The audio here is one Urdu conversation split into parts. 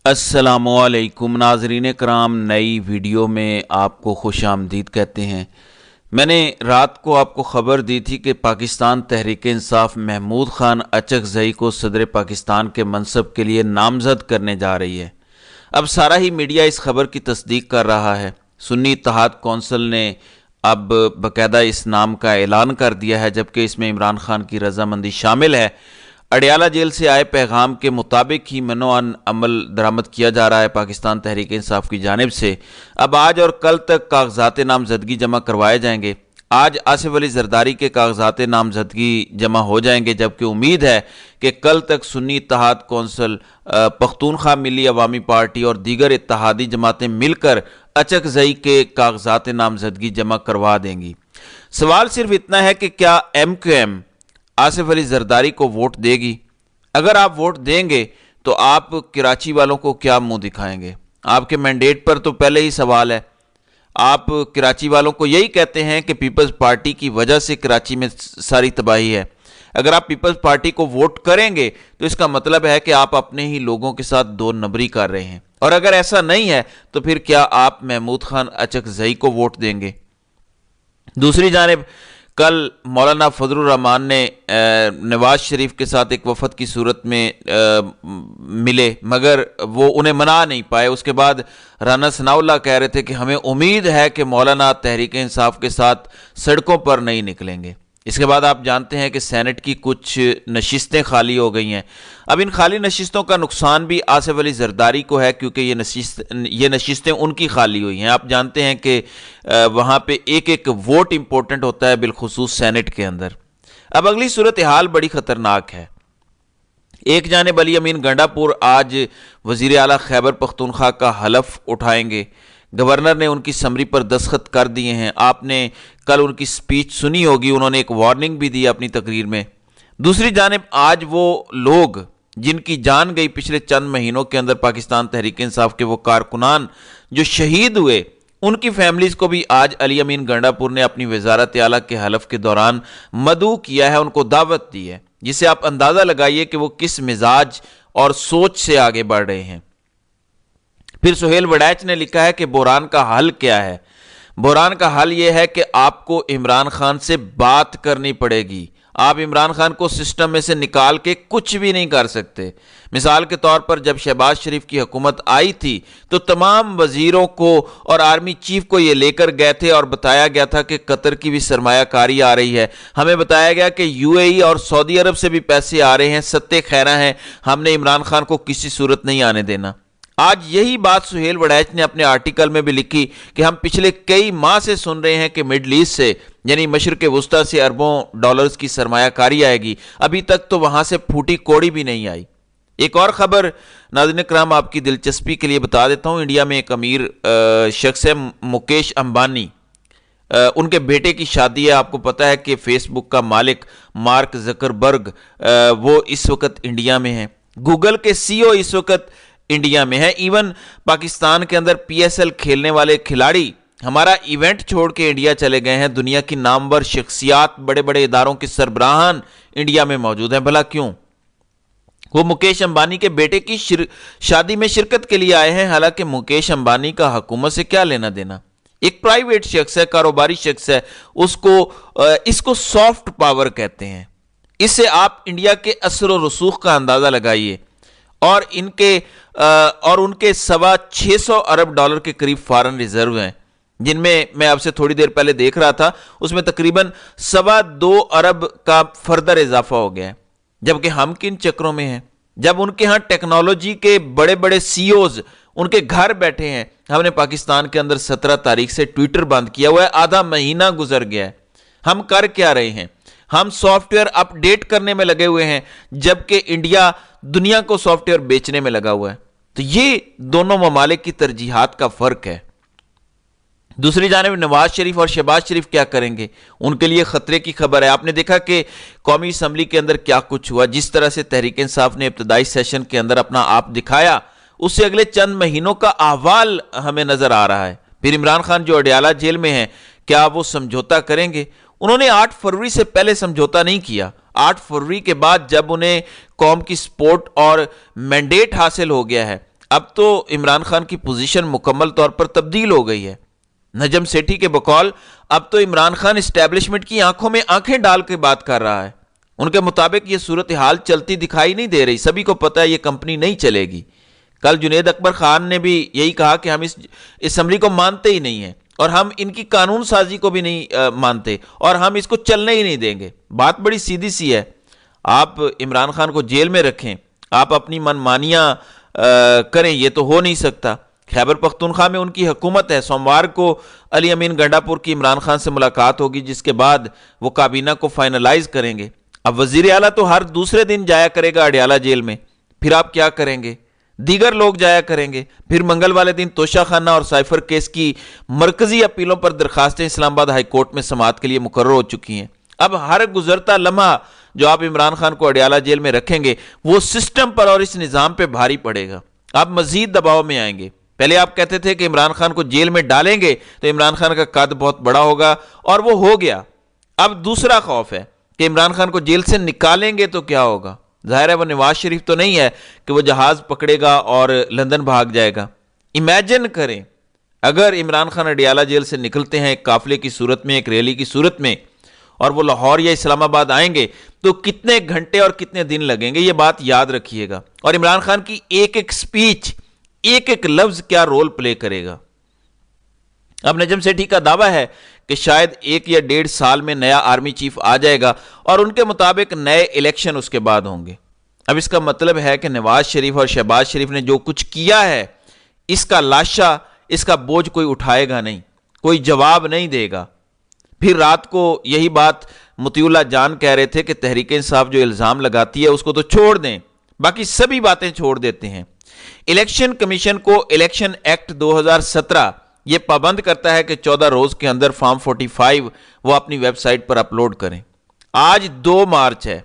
السلام علیکم ناظرین کرام، نئی ویڈیو میں آپ کو خوش آمدید کہتے ہیں۔ میں نے رات کو آپ کو خبر دی تھی کہ پاکستان تحریک انصاف محمود خان اچکزئی کو صدر پاکستان کے منصب کے لیے نامزد کرنے جا رہی ہے۔ اب سارا ہی میڈیا اس خبر کی تصدیق کر رہا ہے۔ سنی اتحاد کونسل نے اب باقاعدہ اس نام کا اعلان کر دیا ہے، جبکہ اس میں عمران خان کی رضامندی شامل ہے۔ اڈیالہ جیل سے آئے پیغام کے مطابق ہی منوعن عمل درآمد کیا جا رہا ہے پاکستان تحریک انصاف کی جانب سے۔ اب آج اور کل تک کاغذات نامزدگی جمع کروائے جائیں گے۔ آج آصف علی زرداری کے کاغذات نامزدگی جمع ہو جائیں گے، جبکہ امید ہے کہ کل تک سنی اتحاد کونسل، پختونخوا ملی عوامی پارٹی اور دیگر اتحادی جماعتیں مل کر اچکزئی کے کاغذات نامزدگی جمع کروا دیں گی۔ سوال صرف اتنا ہے کہ کیا M Q M Asif Ali Zardari کو ووٹ دے گی؟ اگر آپ ووٹ دیں گے تو آپ کراچی والوں کو کیا منہ دکھائیں گے؟ آپ کے مینڈیٹ پر تو پہلے ہی سوال ہے۔ آپ کراچی والوں کو یہی کہتے ہیں کہ پیپلز پارٹی کی وجہ سے کراچی میں ساری تباہی ہے۔ اگر آپ پیپلز پارٹی کو ووٹ کریں گے تو اس کا مطلب ہے کہ آپ اپنے ہی لوگوں کے ساتھ دو نمبری کر رہے ہیں، اور اگر ایسا نہیں ہے تو پھر کیا آپ محمود خان اچکزئی کو ووٹ دیں گے؟ دوسری جانب کل مولانا فضل الرحمان نے نواز شریف کے ساتھ ایک وفد کی صورت میں ملے، مگر وہ انہیں منا نہیں پائے۔ اس کے بعد رانا ثناء اللہ کہہ رہے تھے کہ ہمیں امید ہے کہ مولانا تحریک انصاف کے ساتھ سڑکوں پر نہیں نکلیں گے۔ اس کے بعد آپ جانتے ہیں کہ سینٹ کی کچھ نشستیں خالی ہو گئی ہیں۔ اب ان خالی نشستوں کا نقصان بھی آصف علی زرداری کو ہے، کیونکہ یہ نشستیں ان کی خالی ہوئی ہیں۔ آپ جانتے ہیں کہ وہاں پہ ایک ایک ووٹ امپورٹنٹ ہوتا ہے، بالخصوص سینٹ کے اندر۔ اب اگلی صورتحال بڑی خطرناک ہے۔ ایک جانب علی امین گنڈا پور آج وزیر اعلیٰ خیبر پختونخوا کا حلف اٹھائیں گے۔ گورنر نے ان کی سمری پر دستخط کر دیے ہیں۔ آپ نے کل ان کی سپیچ سنی ہوگی، انہوں نے ایک وارننگ بھی دی اپنی تقریر میں۔ دوسری جانب آج وہ لوگ جن کی جان گئی پچھلے چند مہینوں کے اندر پاکستان تحریک انصاف کے، وہ کارکنان جو شہید ہوئے، ان کی فیملیز کو بھی آج علی امین گنڈا پور نے اپنی وزارت اعلیٰ کے حلف کے دوران مدعو کیا ہے، ان کو دعوت دی ہے، جس سے آپ اندازہ لگائیے کہ وہ کس مزاج اور سوچ سے آگے بڑھ رہے ہیں۔ پھر سہیل وڑیچ نے لکھا ہے کہ بحران کا حل کیا ہے؟ بحران کا حل یہ ہے کہ آپ کو عمران خان سے بات کرنی پڑے گی۔ آپ عمران خان کو سسٹم میں سے نکال کے کچھ بھی نہیں کر سکتے۔ مثال کے طور پر جب شہباز شریف کی حکومت آئی تھی تو تمام وزیروں کو اور آرمی چیف کو یہ لے کر گئے تھے اور بتایا گیا تھا کہ قطر کی بھی سرمایہ کاری آ رہی ہے۔ ہمیں بتایا گیا کہ یو اے ای اور سعودی عرب سے بھی پیسے آ رہے ہیں، ستے خیرہ ہیں، ہم نے عمران خان کو کسی صورت نہیں آنے دینا۔ آج یہی بات سہیل وڑیچ نے اپنے آرٹیکل میں بھی لکھی کہ ہم پچھلے کئی ماہ سے سن رہے ہیں کہ مڈل ایسٹ سے، یعنی مشرق وسطیٰ سے اربوں ڈالرز کی سرمایہ کاری آئے گی، ابھی تک تو وہاں سے پھوٹی کوڑی بھی نہیں آئی۔ ایک اور خبر ناظرین کرام آپ کی دلچسپی کے لیے بتا دیتا ہوں۔ انڈیا میں ایک امیر شخص ہے مکیش امبانی، ان کے بیٹے کی شادی ہے۔ آپ کو پتہ ہے کہ فیس بک کا مالک مارک زکربرگ وہ اس وقت انڈیا میں ہیں، گوگل کے سی او اس وقت انڈیا میں ہے۔ ایون پاکستان کے اندر پی ایس ایل کھیلنے والے کھلاڑی ہمارا ایونٹ چھوڑ کے انڈیا چلے گئے ہیں۔ دنیا کی نامور شخصیات، بڑے بڑے اداروں کے سربراہان انڈیا میں موجود ہیں۔ بھلا کیوں؟ وہ مکیش امبانی کے بیٹے کی شادی میں شرکت کے لیے آئے ہیں، حالانکہ مکیش امبانی کا حکومت سے کیا لینا دینا؟ ایک پرائیویٹ شخص ہے، کاروباری شخص ہے، اس کو سافٹ پاور کہتے ہیں۔ اس سے آپ انڈیا کے اثر و رسوخ کا اندازہ لگائیے، اور ان کے 625 ارب ڈالر کے قریب فارن ریزرو ہیں، جن میں میں آپ سے تھوڑی دیر پہلے دیکھ رہا تھا، اس میں تقریباً 2.25 ارب کا فردر اضافہ ہو گیا ہے۔ جبکہ ہم کن چکروں میں ہیں؟ جب ان کے ہاں ٹیکنالوجی کے بڑے بڑے سی اوز ان کے گھر بیٹھے ہیں، ہم نے پاکستان کے اندر 17 تاریخ سے ٹویٹر بند کیا ہوا ہے، آدھا مہینہ گزر گیا ہے۔ ہم کر کیا رہے ہیں؟ ہم سافٹ ویئر اپ ڈیٹ کرنے میں لگے ہوئے ہیں، جبکہ انڈیا دنیا کو سافٹ ویئر بیچنے میں لگا ہوا ہے۔ تو یہ دونوں ممالک کی ترجیحات کا فرق ہے۔ دوسری جانب نواز شریف اور شہباز شریف کیا کریں گے؟ ان کے لیے خطرے کی خبر ہے۔ آپ نے دیکھا کہ قومی اسمبلی کے اندر کیا کچھ ہوا، جس طرح سے تحریک انصاف نے ابتدائی سیشن کے اندر اپنا آپ دکھایا، اس سے اگلے چند مہینوں کا احوال ہمیں نظر آ رہا ہے۔ پھر عمران خان جو اڈیالہ جیل میں ہیں، کیا وہ سمجھوتا کریں گے؟ انہوں نے 8 فروری سے پہلے سمجھوتا نہیں کیا۔ 8 فروری کے بعد جب انہیں قوم کی سپورٹ اور مینڈیٹ حاصل ہو گیا ہے، اب تو عمران خان کی پوزیشن مکمل طور پر تبدیل ہو گئی ہے۔ نجم سیٹھی کے بقول اب تو عمران خان اسٹیبلشمنٹ کی آنکھوں میں آنکھیں ڈال کے بات کر رہا ہے۔ ان کے مطابق یہ صورتحال چلتی دکھائی نہیں دے رہی، سبھی کو پتہ ہے یہ کمپنی نہیں چلے گی۔ کل جنید اکبر خان نے بھی یہی کہا کہ ہم اس اسمبلی کو مانتے ہی نہیں ہیں، اور ہم ان کی قانون سازی کو بھی نہیں مانتے، اور ہم اس کو چلنے ہی نہیں دیں گے۔ بات بڑی سیدھی سی ہے، آپ عمران خان کو جیل میں رکھیں، آپ اپنی من مانیاں کریں، یہ تو ہو نہیں سکتا۔ خیبر پختونخوا میں ان کی حکومت ہے، سوموار کو علی امین گنڈا پور کی عمران خان سے ملاقات ہوگی، جس کے بعد وہ کابینہ کو فائنلائز کریں گے۔ اب وزیر اعلیٰ تو ہر دوسرے دن جایا کرے گا اڈیالہ جیل میں، پھر آپ کیا کریں گے؟ دیگر لوگ جایا کریں گے، پھر منگل والے دن توشہ خانہ اور سائفر کیس کی مرکزی اپیلوں پر درخواستیں اسلام آباد ہائی کورٹ میں سماعت کے لیے مقرر ہو چکی ہیں۔ اب ہر گزرتا لمحہ جو آپ عمران خان کو اڈیالہ جیل میں رکھیں گے وہ سسٹم پر اور اس نظام پہ بھاری پڑے گا، آپ مزید دباؤ میں آئیں گے۔ پہلے آپ کہتے تھے کہ عمران خان کو جیل میں ڈالیں گے تو عمران خان کا قد بہت بڑا ہوگا، اور وہ ہو گیا۔ اب دوسرا خوف ہے کہ عمران خان کو جیل سے نکالیں گے تو کیا ہوگا؟ ظاہر ہے وہ نواز شریف تو نہیں ہے کہ وہ جہاز پکڑے گا اور لندن بھاگ جائے گا۔ امیجن کریں اگر عمران خان اڈیالہ جیل سے نکلتے ہیں ایک قافلے کی صورت میں، ایک ریلی کی صورت میں، اور وہ لاہور یا اسلام آباد آئیں گے تو کتنے گھنٹے اور کتنے دن لگیں گے، یہ بات یاد رکھیے گا۔ اور عمران خان کی ایک ایک سپیچ، ایک ایک لفظ کیا رول پلے کرے گا۔ اب نجم سیٹھی کا دعویٰ ہے کہ شاید 1 یا 1.5 سال میں نیا آرمی چیف آ جائے گا، اور ان کے مطابق نئے الیکشن اس کے بعد ہوں گے۔ اب اس کا مطلب ہے کہ نواز شریف اور شہباز شریف نے جو کچھ کیا ہے، اس کا لاشا، اس کا بوجھ کوئی اٹھائے گا نہیں، کوئی جواب نہیں دے گا۔ پھر رات کو یہی بات مطیع اللہ جان کہہ رہے تھے کہ تحریک انصاف جو الزام لگاتی ہے اس کو تو چھوڑ دیں، باقی سبھی باتیں چھوڑ دیتے ہیں۔ الیکشن کمیشن کو الیکشن ایکٹ 2017 یہ پابند کرتا ہے کہ 14 روز کے اندر فارم 45 وہ اپنی ویب سائٹ پر اپلوڈ کریں۔ آج 2 مارچ ہے،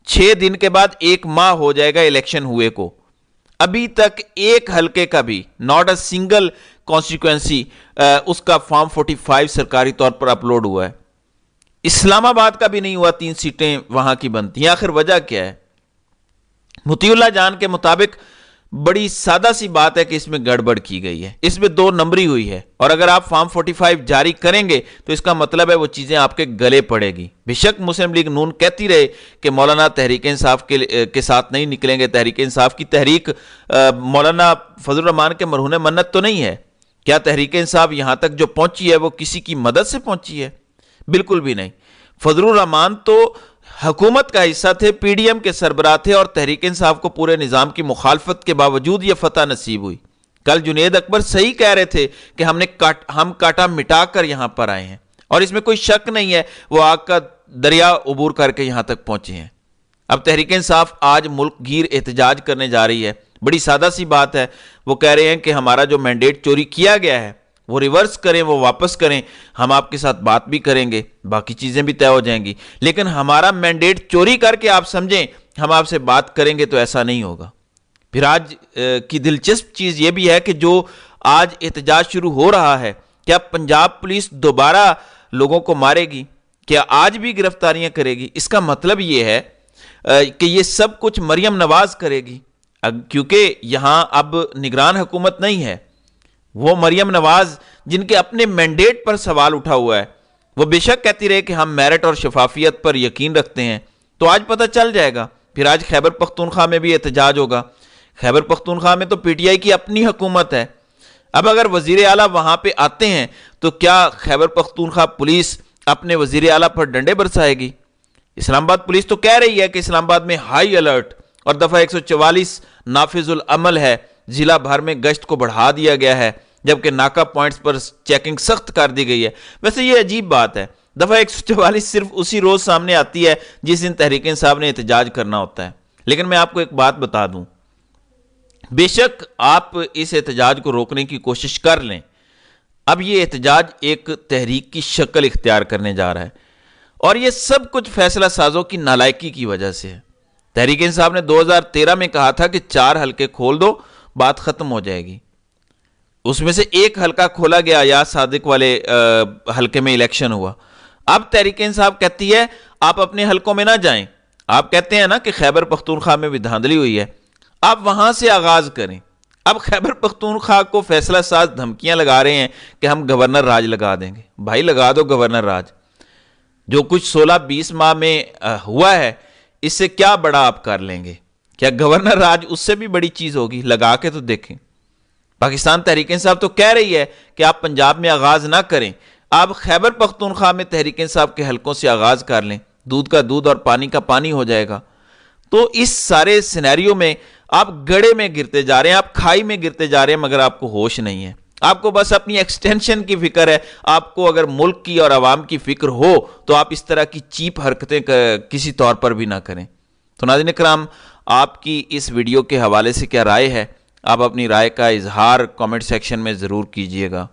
6 دن کے بعد 1 ماہ ہو جائے گا الیکشن ہوئے کو، ابھی تک ایک حلقے کا بھی ناٹ اے سنگل کانسٹیٹوئنسی اس کا فارم 45 سرکاری طور پر اپلوڈ ہوا ہے۔ اسلام آباد کا بھی نہیں ہوا، 3 سیٹیں وہاں کی بنتی ہیں۔ آخر وجہ کیا ہے؟ مطیع اللہ جان کے مطابق بڑی سادہ سی بات ہے کہ اس میں گڑبڑ کی گئی ہے، اس میں 2 نمبری ہوئی ہے، اور اگر آپ فارم 45 جاری کریں گے تو اس کا مطلب ہے وہ چیزیں آپ کے گلے پڑے گی۔ بے شک مسلم لیگ نون کہتی رہے کہ مولانا تحریک انصاف کے ساتھ نہیں نکلیں گے، تحریک انصاف کی تحریک مولانا فضل الرحمان کے مرہون منت تو نہیں ہے۔ کیا تحریک انصاف یہاں تک جو پہنچی ہے وہ کسی کی مدد سے پہنچی ہے؟ بالکل بھی نہیں۔ فضل الرحمان تو حکومت کا حصہ تھے، پی ڈی ایم کے سربراہ تھے، اور تحریک انصاف کو پورے نظام کی مخالفت کے باوجود یہ فتح نصیب ہوئی۔ کل جنید اکبر صحیح کہہ رہے تھے کہ ہم کاٹا مٹا کر یہاں پر آئے ہیں، اور اس میں کوئی شک نہیں ہے وہ آگ کا دریا عبور کر کے یہاں تک پہنچے ہیں۔ اب تحریک انصاف آج ملک گیر احتجاج کرنے جا رہی ہے، بڑی سادہ سی بات ہے، وہ کہہ رہے ہیں کہ ہمارا جو مینڈیٹ چوری کیا گیا ہے وہ ریورس کریں، وہ واپس کریں، ہم آپ کے ساتھ بات بھی کریں گے، باقی چیزیں بھی طے ہو جائیں گی، لیکن ہمارا مینڈیٹ چوری کر کے آپ سمجھیں ہم آپ سے بات کریں گے تو ایسا نہیں ہوگا۔ پھر آج کی دلچسپ چیز یہ بھی ہے کہ جو آج احتجاج شروع ہو رہا ہے، کیا پنجاب پولیس دوبارہ لوگوں کو مارے گی؟ کیا آج بھی گرفتاریاں کرے گی؟ اس کا مطلب یہ ہے کہ یہ سب کچھ مریم نواز کرے گی، کیونکہ یہاں اب نگران حکومت نہیں ہے۔ وہ مریم نواز جن کے اپنے مینڈیٹ پر سوال اٹھا ہوا ہے، وہ بے شک کہتی رہے کہ ہم میرٹ اور شفافیت پر یقین رکھتے ہیں، تو آج پتہ چل جائے گا۔ پھر آج خیبر پختونخوا میں بھی احتجاج ہوگا۔ خیبر پختونخوا میں تو پی ٹی آئی کی اپنی حکومت ہے۔ اب اگر وزیر اعلیٰ وہاں پہ آتے ہیں تو کیا خیبر پختونخوا پولیس اپنے وزیر اعلیٰ پر ڈنڈے برسائے گی؟ اسلام آباد پولیس تو کہہ رہی ہے کہ اسلام آباد میں ہائی الرٹ اور دفعہ 144 نافذ العمل ہے، ضلع بھر میں گشت کو بڑھا دیا گیا ہے، جبکہ ناکہ پوائنٹس پر چیکنگ سخت کر دی گئی ہے۔ ویسے یہ عجیب بات ہے، دفعہ 144 صرف اسی روز سامنے آتی ہے جس دن تحریک انصاف نے احتجاج کرنا ہوتا ہے۔ لیکن میں آپ کو ایک بات بتا دوں، بے شک آپ اس احتجاج کو روکنے کی کوشش کر لیں، اب یہ احتجاج ایک تحریک کی شکل اختیار کرنے جا رہا ہے، اور یہ سب کچھ فیصلہ سازوں کی نالائکی کی وجہ سے ہے۔ تحریک انصاف نے 2013 میں کہا تھا کہ 4 حلقے کھول دو، بات ختم ہو جائے گی۔ اس میں سے ایک حلقہ کھولا گیا، یا صادق والے حلقے میں الیکشن ہوا۔ اب تحریک انصاف کہتی ہے آپ اپنے حلقوں میں نہ جائیں، آپ کہتے ہیں نا کہ خیبر پختونخوا میں بھی دھاندلی ہوئی ہے، آپ وہاں سے آغاز کریں، اب خیبر پختونخوا کو فیصلہ ساز دھمکیاں لگا رہے ہیں کہ ہم گورنر راج لگا دیں گے. بھائی لگا دو گورنر راج. جو کچھ 16-20 ماہ میں ہوا ہے اس سے کیا بڑا آپ کر لیں گے؟ کیا گورنر راج اس سے بھی بڑی چیز ہوگی؟ لگا کے تو دیکھیں. پاکستان تحریک انصاف تو کہہ رہی ہے کہ آپ پنجاب میں آغاز نہ کریں، آپ خیبر پختونخوا میں تحریک انصاف کے حلقوں سے آغاز کر لیں، دودھ کا دودھ اور پانی کا پانی ہو جائے گا. تو اس سارے سینیریو میں آپ گڑے میں گرتے جا رہے ہیں، آپ کھائی میں گرتے جا رہے ہیں، مگر آپ کو ہوش نہیں ہے. آپ کو بس اپنی ایکسٹینشن کی فکر ہے. آپ کو اگر ملک کی اور عوام کی فکر ہو تو آپ اس طرح کی چیپ حرکتیں کسی طور پر بھی نہ کریں. تو ناظرین کرام، آپ کی اس ویڈیو کے حوالے سے کیا رائے ہے؟ آپ اپنی رائے کا اظہار کامنٹ سیکشن میں ضرور کیجئے گا.